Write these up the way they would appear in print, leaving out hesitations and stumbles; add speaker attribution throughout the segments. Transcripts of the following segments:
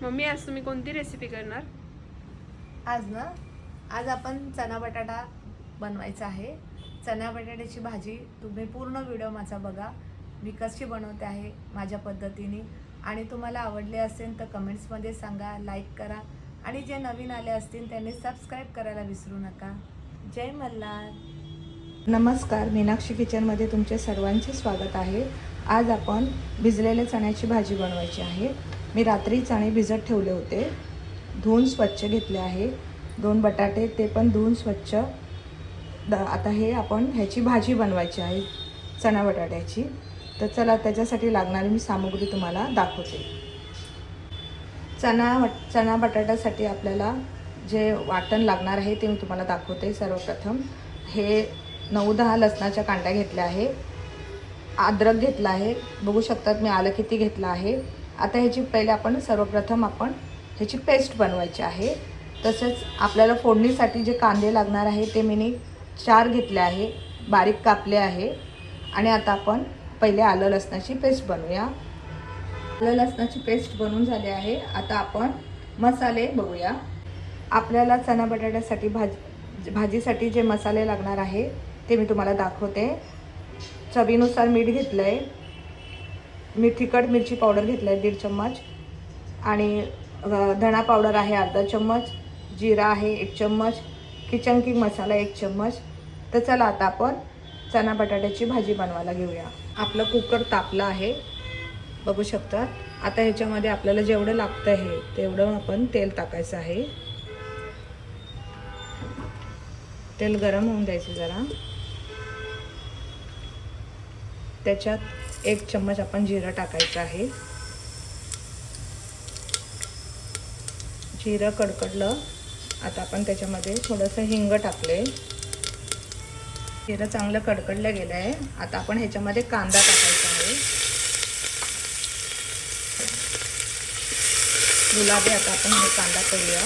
Speaker 1: Mummy आज तुम्ही कोणती रेसिपी करणार?
Speaker 2: आज आपण चना बटाटा बनवायचा आहे। चना बटाट्याची भाजी तुम्ही पूर्ण व्हिडिओ माझा बघा, मी कशी बनवते आहे माझ्या पद्धतीने। आणि तुम्हाला आवडले असेल तर कमेंट्समध्ये सांगा, लाईक करा आणि जे नवीन आले असतील त्यांनी सबस्क्राईब करायला विसरू नका। जय मल्हार। नमस्कार, मीनाक्षी किचनमध्ये तुमचे सर्वांचे स्वागत आहे। आज आपण भिजलेल्या चण्याची भाजी बनवायची आहे। मी रात्री चणे भिजत ठेवले होते, धुवून स्वच्छ घेतले आहे। 2 बटाटे ते पण धुवून स्वच्छ। आता हे आपण ह्याची भाजी बनवायची आहे चना बटाट्याची। तर चला त्याच्यासाठी लागणारी मी सामग्री तुम्हाला दाखवते। चना बटाट्यासाठी आपल्याला जे वाटण लागणार आहे ते मी तुम्हाला दाखवते। सर्वप्रथम हे 9-10 लसणाच्या कांड्या घेतल्या आहे, अद्रक घेतला आहे, बघू शकतात मी आलं किती घेतलं आहे। आता ह्याची पहिले आपण सर्वप्रथम ह्याची पेस्ट बनवायची आहे। तसेच आपल्याला फोडणीसाठी जे कांदे लागणार आहे ते मी 4 घेतले आहे, बारीक कापले आहे। आणि आता आपण पहिले आलं लसणाची पेस्ट बनवूया। आलं लसणाची पेस्ट बनवून झाली आहे। आता आपण मसाले बघूया। आपल्याला चना बटाट्यासाठी भाजीसाठी जे मसाले लागणार आहे ते मी तुम्हाला दाखवते। चवीनुसार मीठ घेतलं आहे, तिखट मिरची पावडर घेतलं आहे 1.5 चम्मच, आणि धणा पावडर आहे अर्धा चम्मच, जिरा आहे 1 चम्मच, किचन किंग मसाला 1 चम्मच। तर चला आता आपण चना बटाट्याची भाजी बनवायला घेऊया। आपलं कुकर तापलं आहे, बघू शकता। आता ह्याच्यामध्ये आपल्याला जेवढं लागतं आहे तेवढं आपण तेल टाकायचं आहे। तेल गरम होऊन द्यायचं जरा। त्याच्यात 1 चम्मच आपण जिरं टाकायचं आहे। जिरं कडकडलं, आता आपण त्याच्यामध्ये थोडंसं हिंग टाकले। जिरं चांगलं कडकडलं गेलं आहे। आता आपण ह्याच्यामध्ये कांदा टाकायचा आहे, गुलाबी। आता आपण हे कांदा करूया।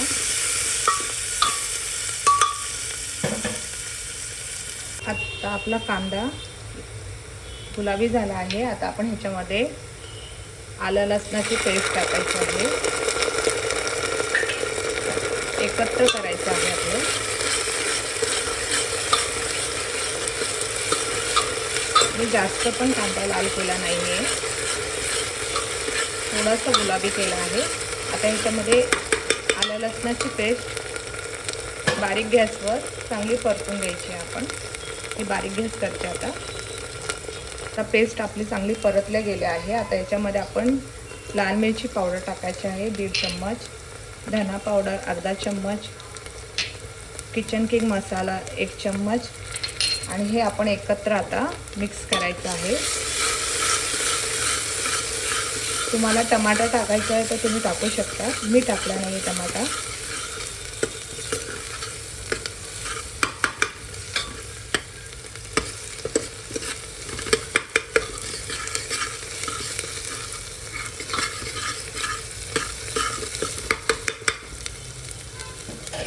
Speaker 2: आता आपला कांदा गुलाबी झाला आहे। आता आपण ह्याच्यामध्ये आलं लसणाची पेस्ट टाकायची आहे, एकत्र करायचं आहे आपलं। मी जास्त पण कांदा लाल केला नाही आहे, थोडासा गुलाबी केला आहे। आता ह्याच्यामध्ये आलं लसणाची पेस्ट बारीक गॅसवर चांगली परतून घ्यायची आहे आपण। ही बारीक गॅस करते। आता पेस्ट आपली चांगली परतल्या गेली आहे। आता याच्यामध्ये आपण लाल मिरची पावडर टाकायची आहे 1.5 चम्मच, धना पावडर अर्धा चम्मच, किचन किंग मसाला 1 चम्मच, आणि हे आपण एकत्र आता मिक्स करायचं आहे। तुम्हाला टमाटर टाकायचं आहे तर तुम्ही टाकू शकता, मी टाकला नाही टमाटा।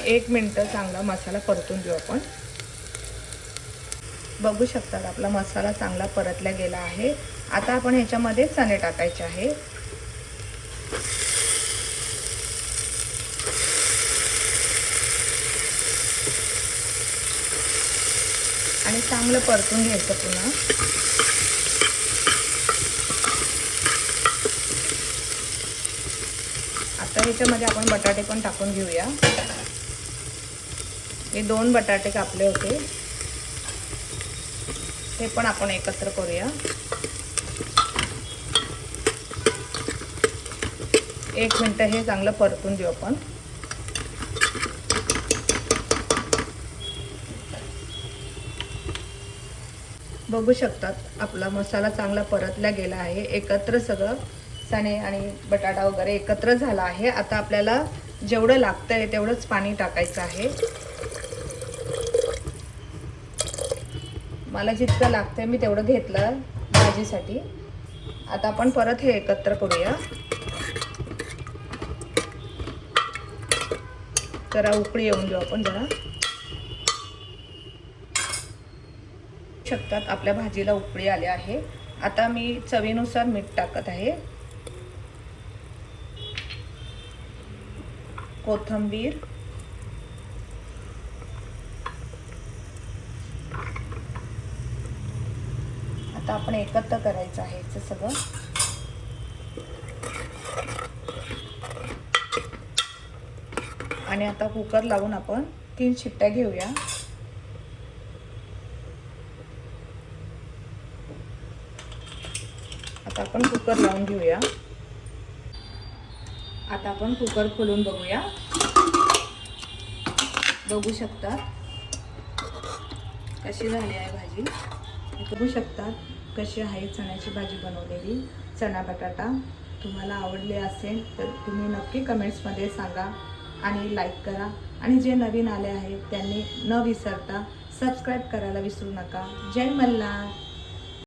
Speaker 2: एक मिनिट चांगला मसाला परतून घेऊ आपण। बघू शकता आपला मसाला चांगला परतला गेला आहे। आता आपण ह्याच्यामध्ये चणे टाकायचे आहे। आणि चांगलं परतून घ्यायचं पुन्हा। आता ह्याच्यामध्ये आपण बटाटे पण टाकून घेऊया। हे 2 बटाटे कापले होते, ते पण आपण एकत्र करूया। 1 मिनिट हे चांगलं परतून देऊ आपण। बघू शकतात आपला मसाला चांगला परतला गेला आहे, एकत्र सगळं चणे आणि बटाटा वगैरे एकत्र झाला आहे। आता आपल्याला जेवढं लागतंय तेवढंच पाणी टाकायचं आहे। मला जितकं लागतंय मी तेवढं घेतलं भाजीसाठी। आता आपण परत हे एकत्र करूया। जरा उकळी येऊन देऊ आपण जरा। शकतात आपल्या भाजीला उकळी आली आहे। आता मी चवीनुसार मीठ टाकत आहे। कोथिंबीर, आता आपण एकत्र करायचं आहे हे सगळं. आणि आता कुकर लावून आपण 3 शिट्ट्या घेऊया. आता आपण कुकर लावून घेऊया. आता आपण कुकर खोलून बघूया. बघू शकता कशी झाली आहे भाजी. बघू शकता कशी आहे चण्याची भाजी बनवलेली. चणा बटाटा तुम्हाला आवडले असेल तर तुम्ही नक्की कमेंट्समध्ये सांगा आणि लाईक करा. आणि जे नवीन आले आहेत त्यांनी न विसरता सबस्क्राईब करायला विसरू नका. जय मल्हार.